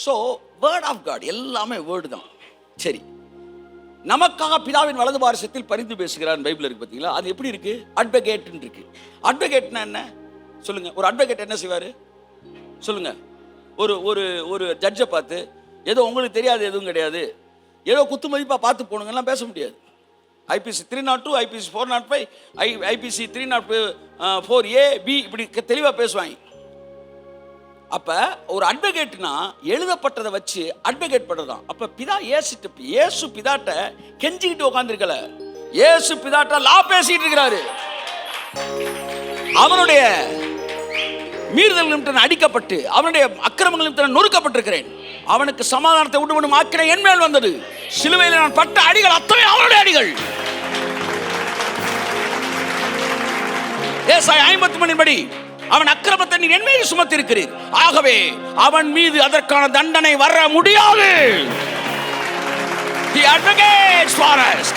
So word of God எல்லாமே word தான். சரி, நமக்காக பிதாவின் வலது பாரசத்தில் பரிந்து பேசுகிறார் பைபிள் இருக்கு பார்த்தீங்களா? அது எப்படி இருக்கு? அட்வொகேட்னு இருக்கு. அட்வொகேட்னா என்ன சொல்லுங்க? ஒரு அட்வொகேட் என்ன செய்வார் சொல்லுங்க? ஒரு ஒரு ஒரு ஜட்ஜை பார்த்து ஏதோ உங்களுக்கு தெரியாது எதுவும் கிடையாது, ஏதோ குத்து மதிப்பாக பார்த்து போகணுங்கலாம் பேச முடியாது. IBC 302, IBC 405, IBC 304A B இப்படி தெளிவாக பேசுவாங்க. அப்போ ஒரு அட்வொகேட்னா எழுதப்பட்டதை வச்சு அட்வொகேட் பண்ணுறதான். அப்போ பிதா இயேசு பிதாட்ட கெஞ்சிக்கிட்டு உட்காந்துருக்கல, இயேசு பிதாட்ட லா பேசிட்டு இருக்கிறாரு. அவனுடைய மீறுதல் நிமித்தம் அடிக்கப்பட்டு, அவனுடைய அக்கிரமங்கள் நிமித்தம் நொறுக்கப்பட்டிருக்கிறேன், அவனுக்கு சமாதானத்தை உண்டு பண்ணும் ஆக்கினை என் மேல் வந்தது, சிலுவையில் நான் பட்ட அடிகள் அத்தனை அவனுடைய அடிகள். ஏசாயா 53 படி அவன் அக்கிரமத்தை நீ என் மீது சுமத்தி இருக்கிறீர், ஆகவே அவன் மீது அதற்கான தண்டனை வர முடியாது. He advocates for us.